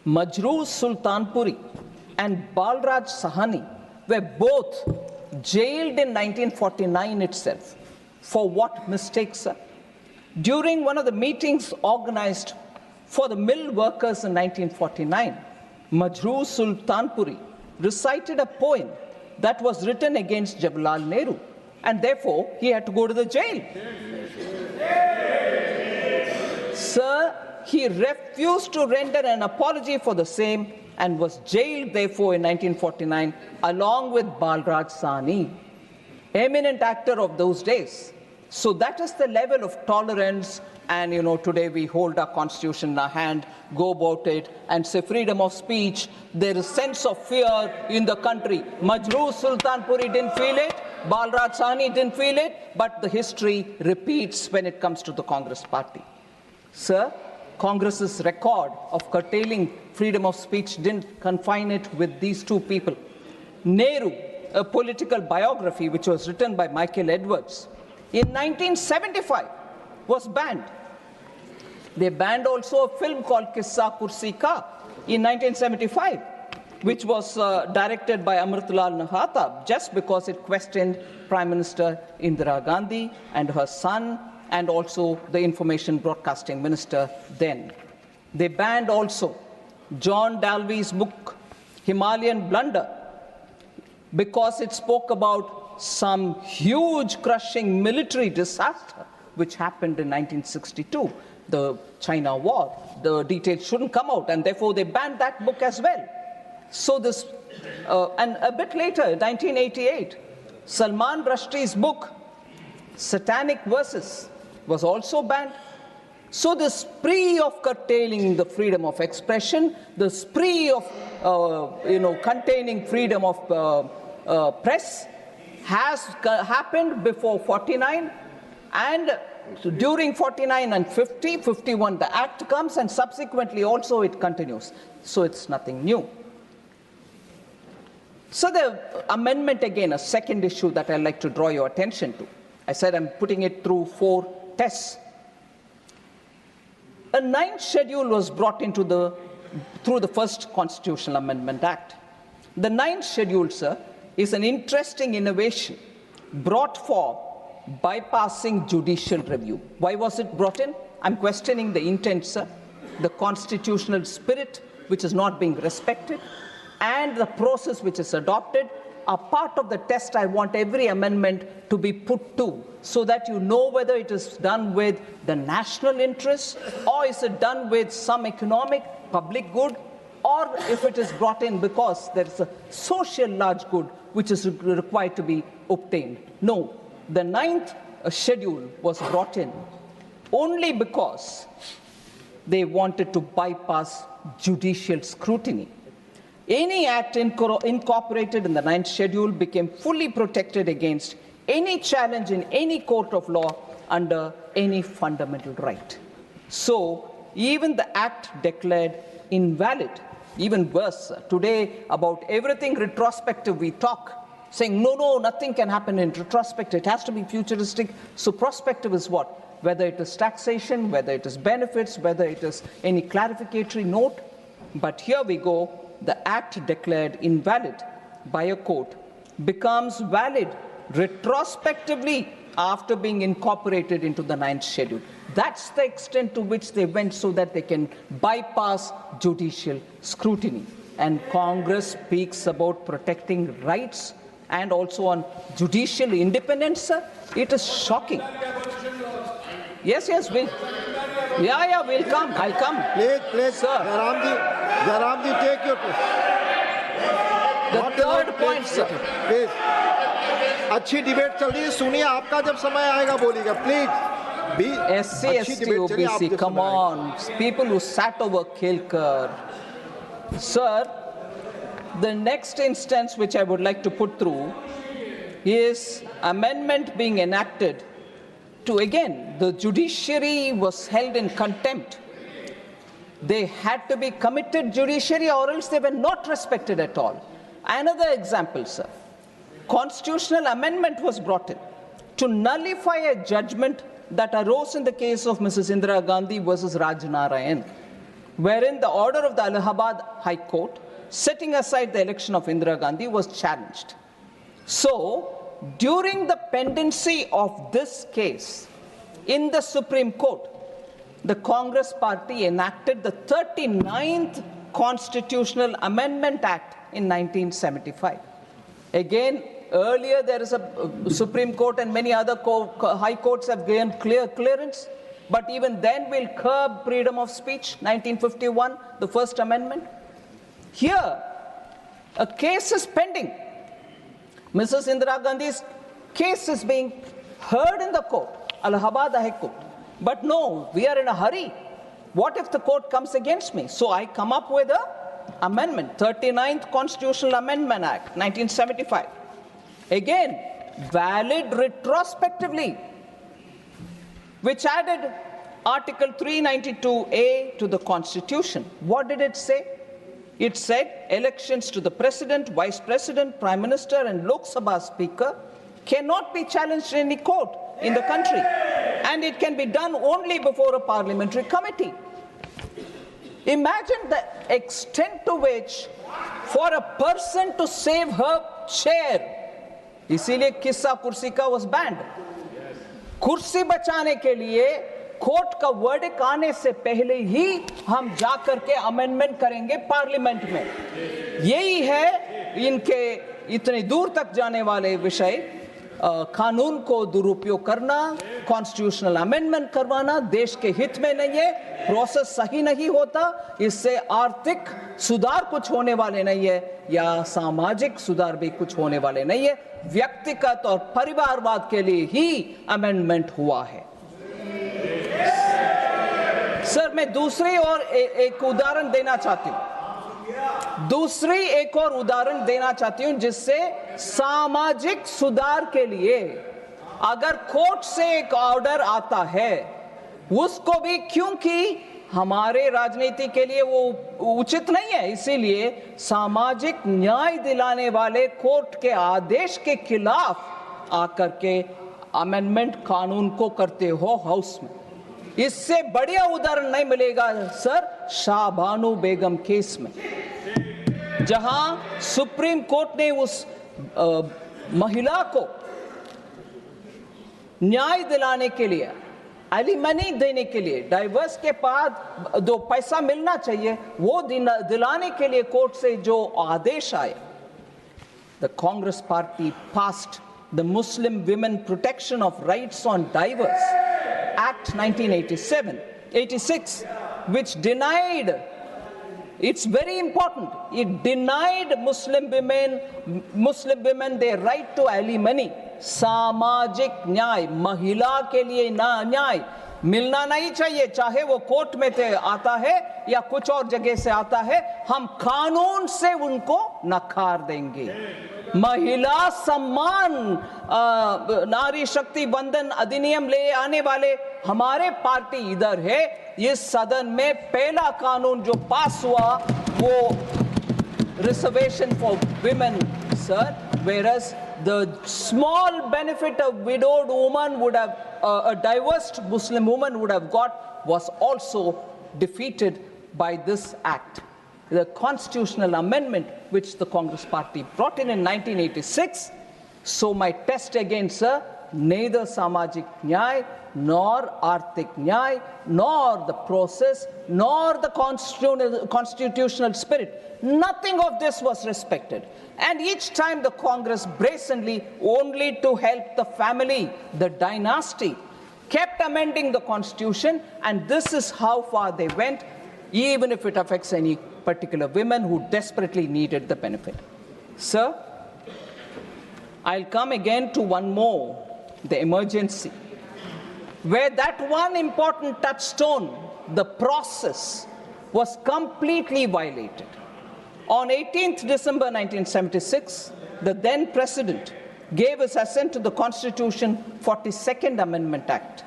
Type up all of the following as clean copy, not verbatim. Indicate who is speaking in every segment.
Speaker 1: Majroor Sultanpuri and Balraj Sahani were both jailed in 1949 itself. For what mistakes, sir? During one of the meetings organized for the mill workers in 1949, Majroor Sultanpuri recited a poem that was written against Jawaharlal Nehru, and therefore he had to go to the jail. Sir, he refused to render an apology for the same and was jailed, therefore, in 1949, along with Balraj Sahni, eminent actor of those days. So that is the level of tolerance, and today we hold our constitution in our hand, go about it, and say freedom of speech. There is sense of fear in the country. Majroor Sultanpuri didn't feel it, Balraj Sahni didn't feel it, but the history repeats when it comes to the Congress party. Sir, Congress's record of curtailing freedom of speech didn't confine it with these two people. Nehru, a political biography which was written by Michael Edwards, in 1975 was banned. They banned also a film called Kissa Kursi Ka in 1975, which was directed by Amritlal Nahata, just because it questioned Prime Minister Indira Gandhi and her son, and also the Information Broadcasting Minister then. They banned also John Dalby's book, Himalayan Blunder, because it spoke about some huge crushing military disaster which happened in 1962, the China War. The details shouldn't come out, and therefore they banned that book as well. So this, and a bit later, 1988, Salman Rushdie's book, Satanic Verses, was also banned. So the spree of curtailing the freedom of expression, the spree of containing freedom of press has happened before 49, and during 49 and 50, 51 the act comes, and subsequently also it continues. So it's nothing new. So the amendment, again, a second issue that I'd like to draw your attention to. I said I'm putting it through 4 tests. A 9th schedule was brought into through the first Constitutional Amendment Act. The 9th schedule, sir, is an interesting innovation brought for bypassing judicial review. Why was it brought in? I'm questioning the intent, sir, the constitutional spirit which is not being respected, and the process which is adopted are part of the test I want every amendment to be put to, so that you know whether it is done with the national interest, or is it done with some economic public good, or if it is brought in because there is a social large good which is required to be obtained. No, the 9th schedule was brought in only because they wanted to bypass judicial scrutiny. Any act incorporated in the 9th schedule became fully protected against any challenge in any court of law under any fundamental right. So even the act declared invalid. Even worse, today about everything retrospective we talk, saying no, nothing can happen in retrospective, it has to be futuristic. So prospective is what? Whether it is taxation, whether it is benefits, whether it is any clarificatory note. But here we go, the act declared invalid by a court becomes valid retrospectively after being incorporated into the 9th schedule. That's the extent to which they went, so that they can bypass judicial scrutiny. And Congress speaks about protecting rights and also on judicial independence, sir. It is shocking. Yes, we'll come. I'll come.
Speaker 2: Please,
Speaker 1: sir.
Speaker 2: Jaramji, take your place.
Speaker 1: The third point, sir.
Speaker 2: Please. अच्छी debate चल रही है, सुनिए, आपका जब समय आएगा बोलिएगा, please.
Speaker 1: SC, ST, OBC, come on, people who sat over Kelkar. Sir, the next instance which I would like to put through is amendment being enacted to, again, the judiciary was held in contempt. They had to be committed judiciary, or else they were not respected at all. Another example, sir. Constitutional amendment was brought in to nullify a judgment that arose in the case of Mrs. Indira Gandhi versus Raj Narayan, wherein the order of the Allahabad High Court setting aside the election of Indira Gandhi was challenged. So, during the pendency of this case in the Supreme Court, the Congress party enacted the 39th Constitutional Amendment Act in 1975. Again, earlier there is a Supreme Court and many other high courts have given clearance, but even then we'll curb freedom of speech, 1951, the First Amendment. Here, a case is pending. Mrs. Indira Gandhi's case is being heard in the court, Allahabad High Court. But no, we are in a hurry. What if the court comes against me? So I come up with an amendment, 39th Constitutional Amendment Act, 1975. Again, valid retrospectively, which added Article 392A to the Constitution. What did it say? It said elections to the President, Vice President, Prime Minister and Lok Sabha Speaker cannot be challenged in any court in the country, and it can be done only before a parliamentary committee. Imagine the extent to which, for a person to save her chair, इसीलिए किस्सा कुर्सी का was banned. कुर्सी बचाने के लिए court का verdict आने से पहले ही हम जाकर के अमेंडमेंट करेंगे पार्लियामेंट में. यही है इनके इतने दूर तक जाने वाले विषय. कानून को दुरुपयोग करना, कॉन्स्टिट्यूशनल अमेंडमेंट करवाना देश के हित में नहीं है, प्रोसेस सही नहीं होता, इससे आर्थिक सुधार कुछ होने वाले नहीं है या सामाजिक सुधार भी कुछ होने वाले नहीं है. व्यक्तिगत और परिवारवाद के लिए ही अमेंडमेंट हुआ है. सर, मैं दूसरी और एक उदाहरण देना चाहती हूं. एक और उदाहरण देना चाहती हूं जिससे सामाजिक सुधार के लिए अगर कोर्ट से एक ऑर्डर आता है, उसको भी, क्योंकि हमारे राजनीति के लिए वो उचित नहीं है, इसीलिए सामाजिक न्याय दिलाने वाले कोर्ट के आदेश के खिलाफ आकर के अमेंडमेंट कानून को करते हो हाउस में. इससे बढ़िया उदाहरण नहीं मिलेगा सर शाहबानू बेगम केस में, जहां सुप्रीम कोर्ट ने उस महिला को न्याय दिलाने के लिए, एलिमनी देने के लिए, डाइवर्स के बाद जो पैसा मिलना चाहिए वो दिलाने के लिए कोर्ट से जो आदेश आए, the Congress party passed the Muslim women protection of rights on diverse Act 1986, which denied, it's very important, it denied Muslim women their right to alimony. सामाजिक न्याय, महिला के लिए न्याय मिलना नहीं चाहिए, चाहे वो कोर्ट में से आता है या कुछ और जगह से आता है, हम कानून से उनको नकार देंगे. महिला सम्मान नारी शक्ति बंधन अधिनियम ले आने वाले हमारे पार्टी इधर है. इस सदन में पहला कानून जो पास हुआ वो reservation for women sir, whereas the small benefit a widowed woman would have, a divorced Muslim woman would have got, was also defeated by this act. The constitutional amendment which the Congress party brought in 1986. So my test again, sir, neither samajik nyay, nor arthik nyay, nor the process, nor the constitutional spirit, nothing of this was respected. And each time the Congress brazenly, only to help the family, the dynasty, kept amending the constitution, and this is how far they went, even if it affects any particular women who desperately needed the benefit. Sir, I'll come again to one more, the emergency, where that one important touchstone, the process, was completely violated. On 18th December 1976, the then president gave his assent to the Constitution 42nd Amendment Act.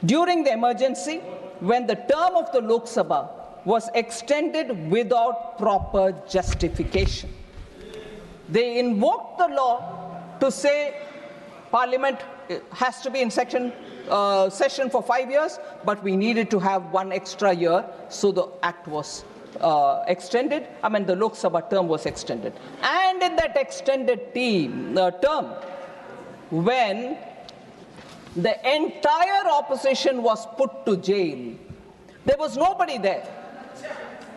Speaker 1: During the emergency, when the term of the Lok Sabha was extended without proper justification, they invoked the law to say Parliament has to be in session for 5 years, but we needed to have 1 extra year, so the act was extended. The Lok Sabha term was extended. And in that extended term, when the entire opposition was put to jail, there was nobody there.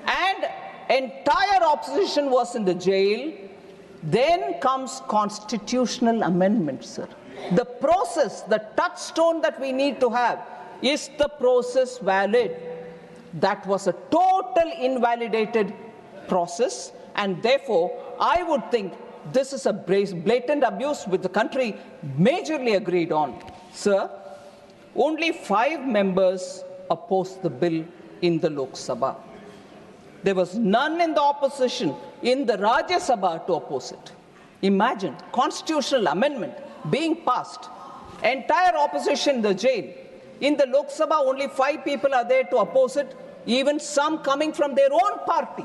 Speaker 1: And entire opposition was in the jail. Then comes constitutional amendment, sir. The process, the touchstone that we need to have, is the process valid? That was a total invalidated process, and therefore I would think this is a blatant abuse which the country majorly agreed on. Sir, only 5 members opposed the bill in the Lok Sabha. There was none in the opposition in the Rajya Sabha to oppose it. Imagine, constitutional amendment being passed, entire opposition in the jail. In the Lok Sabha, only 5 people are there to oppose it, even some coming from their own party.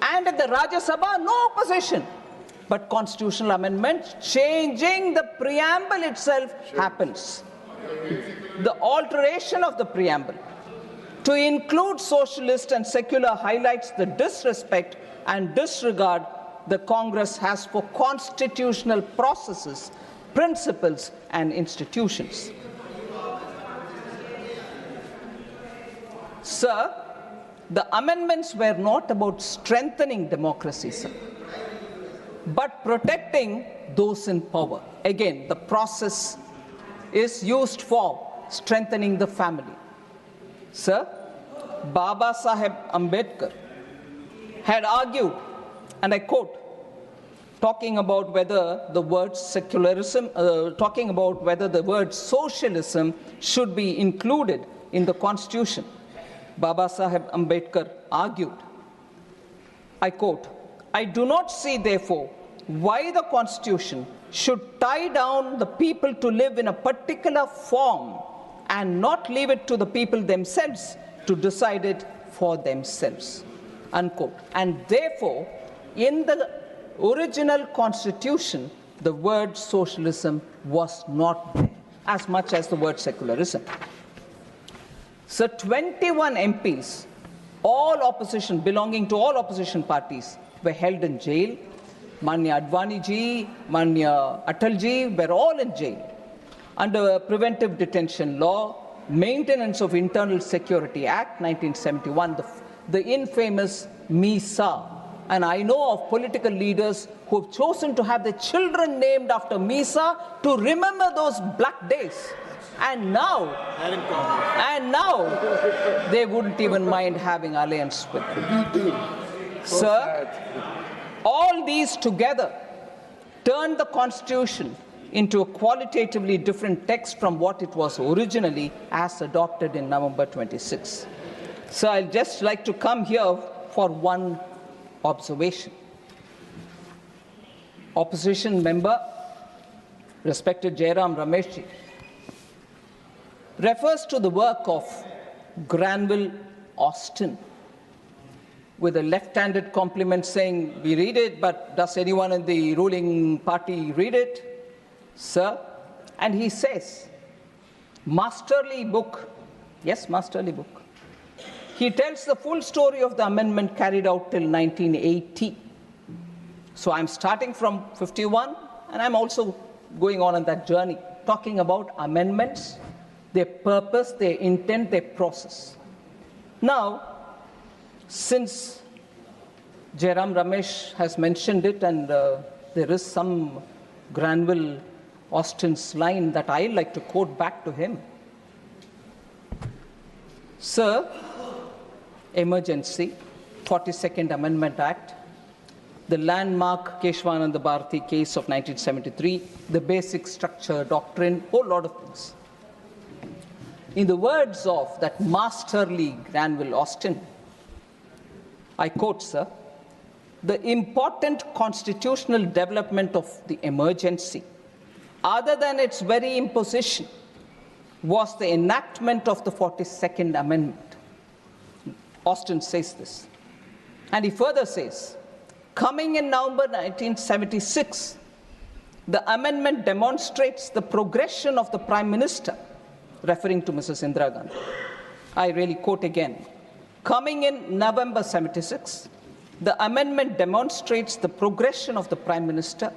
Speaker 1: And at the Rajya Sabha, no opposition. But constitutional amendment changing the preamble itself happens. The alteration of the preamble to include socialist and secular highlights the disrespect and disregard the Congress has for constitutional processes, principles, and institutions. Sir, the amendments were not about strengthening democracy, sir, but protecting those in power. Again, the process is used for strengthening the family. Sir, Baba Saheb Ambedkar had argued, and I quote, talking about whether the word secularism, talking about whether the word socialism should be included in the Constitution. Baba Saheb Ambedkar argued, I quote, I do not see, therefore, why the Constitution should tie down the people to live in a particular form and not leave it to the people themselves to decide it for themselves, unquote. And therefore, in the original Constitution, the word socialism was not there, as much as the word secularism. So 21 MPs, all opposition, belonging to all opposition parties, were held in jail. Manya Advani ji, Manya Atal ji were all in jail under Preventive Detention Law, Maintenance of Internal Security Act 1971, the infamous MISA. And I know of political leaders who have chosen to have their children named after MISA to remember those black days. And now they wouldn't even mind having alliance with them. Sir, all these together turned the Constitution into a qualitatively different text from what it was originally as adopted in November 26. So I'd just like to come here for one observation. Opposition member, respected Jairam Rameshji, refers to the work of Granville Austin with a left-handed compliment saying, we read it, but does anyone in the ruling party read it? Sir, and he says, masterly book. Yes, masterly book. He tells the full story of the amendment carried out till 1980. So I'm starting from 51, and I'm also going on that journey, talking about amendments, their purpose, their intent, their process. Now, since Jairam Ramesh has mentioned it, and there is some Granville Austin's line that I like to quote back to him. Sir, emergency, 42nd Amendment Act, the landmark Keshwananda Bharati case of 1973, the basic structure, doctrine, whole lot of things. In the words of that masterly Granville Austin, I quote, sir, the important constitutional development of the emergency, other than its very imposition, was the enactment of the 42nd Amendment. Austin says this. And he further says, coming in November 1976, The amendment demonstrates the progression of the Prime Minister, referring to Mrs. Indira Gandhi. I really quote again. Coming in November 76, the amendment demonstrates the progression of the Prime Minister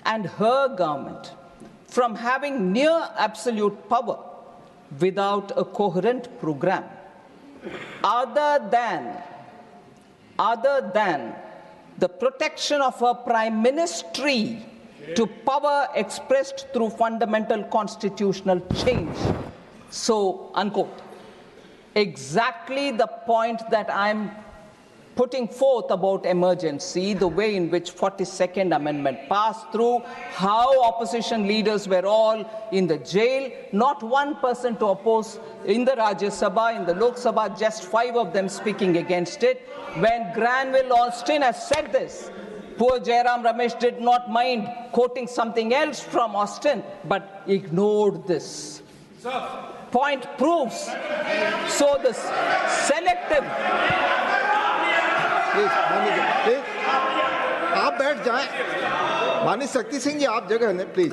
Speaker 1: and her government from having near absolute power without a coherent program, other than the protection of her prime ministry to power expressed through fundamental constitutional change. So, unquote. Exactly the point that I'm putting forth about emergency, the way in which 42nd Amendment passed through, how opposition leaders were all in the jail, not one person to oppose in the Rajya Sabha, in the Lok Sabha, just 5 of them speaking against it. When Granville Austin has said this, poor Jairam Ramesh did not mind quoting something else from Austin, but ignored this. Point proves. So the selective.
Speaker 2: Please आप बैठ जाएं। माननीय शक्ति सिंह जी आप जगह लें please.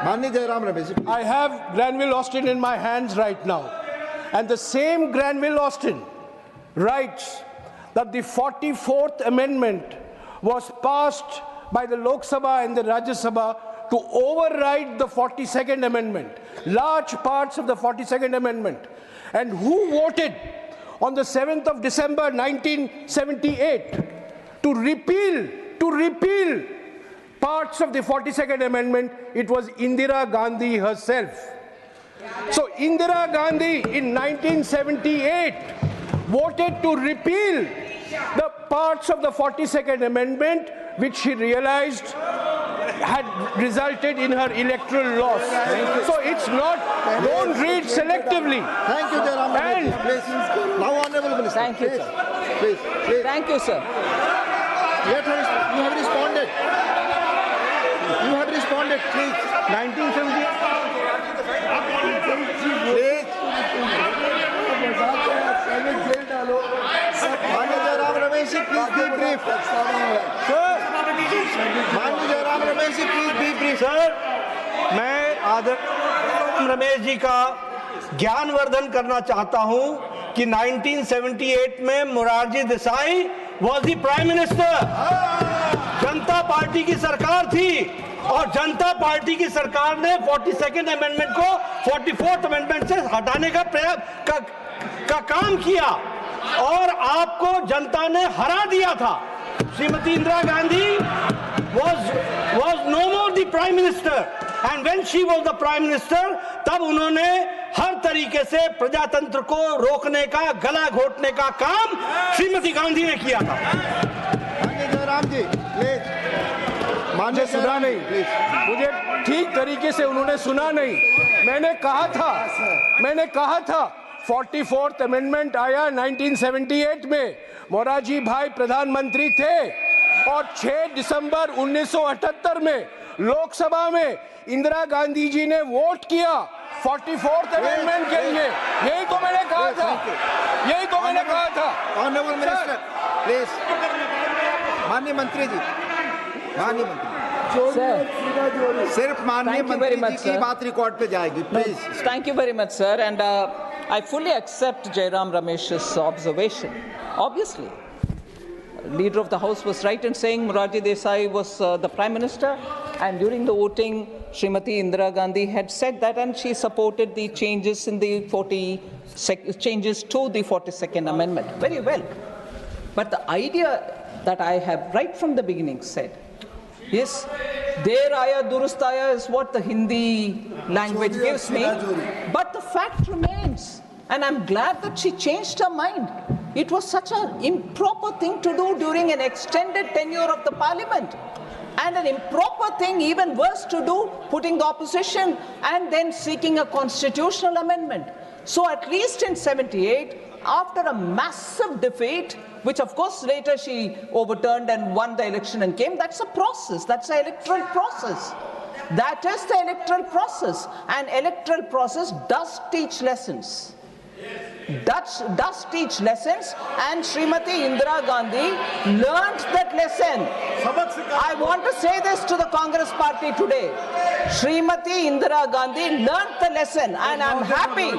Speaker 2: माननीय Jairam Ramesh ji.
Speaker 3: I have Granville Austin in my hands right now, and the same Granville Austin writes that the 44th Amendment was passed by the Lok Sabha and the Rajya Sabha to override the 42nd Amendment, large parts of the 42nd Amendment. And who voted on the 7th of December 1978 to repeal parts of the 42nd Amendment? It was Indira Gandhi herself. So Indira Gandhi in 1978 voted to repeal the parts of the 42nd Amendment which she realized had resulted in her electoral loss. So it's not, don't read selectively.
Speaker 2: Thank you, Jairam Ramesh. Please, now Honorable Minister.
Speaker 1: Thank you,
Speaker 2: please,
Speaker 1: sir.
Speaker 2: Please.
Speaker 1: Thank you, sir.
Speaker 2: You have responded. You have responded, please. 1970. Please. Manager Jairam Ramesh, please be brief. Manager Jairam Ramesh, please be brief.
Speaker 4: Sir, मैं आदरणीय रमेश जी का ज्ञानवर्धन करना चाहता हूं कि 1978 में Morarji Desai was the prime minister. Janata party की सरकार थी और जनता पार्टी की सरकार ने 42nd अमेंडमेंट को 44th अमेंडमेंट से हटाने का काम किया और आपको जनता ने हरा दिया था। Shrimati Indira Gandhi was no more the prime minister, and when she was the prime minister, तब उन्होंने हर तरीके से प्रजातंत्र को रोकने का, गला घोटने का काम श्रीमती गांधी ने किया था।
Speaker 2: माननीय जयराम जी, प्लीज।
Speaker 3: मुझे सुना नहीं, मुझे ठीक तरीके से उन्होंने सुना नहीं। मैंने कहा था 44th अमेंडमेंट आया 1978 में, मोरारजी भाई प्रधानमंत्री थे और 6 दिसंबर 1978 में लोकसभा में इंदिरा गांधी जी ने वोट किया 44th अमेंडमेंट के लिए। यही तो मैंने कहा था।
Speaker 2: Honourable minister, please. माननीय मंत्री जी, सिर्फ माननीय मंत्री जी की बात रिकॉर्ड पे जाएगी, please.
Speaker 1: Thank you very much, sir, and I fully accept Jairam Ramesh's observation. Obviously, Leader of the House was right in saying Morarji Desai was the Prime Minister, and during the voting, Srimati Indira Gandhi had said that, and she supported the changes in the changes to the 42nd Amendment. Very well. But the idea that I have right from the beginning said is, Der Aya Durustaya is what the Hindi language gives me, but the fact remains, and I'm glad that she changed her mind. It was such an improper thing to do during an extended tenure of the parliament, and an improper thing, even worse, to do, putting the opposition and then seeking a constitutional amendment. So at least in 78, after a massive defeat, which of course later she overturned and won the election and came, that's a process, that's the electoral process. That is the electoral process, and electoral process does teach lessons. does teach lessons, and Srimati Indira Gandhi learnt that lesson. I want to say this to the Congress party today. Srimati Indira Gandhi learnt the lesson, and I'm happy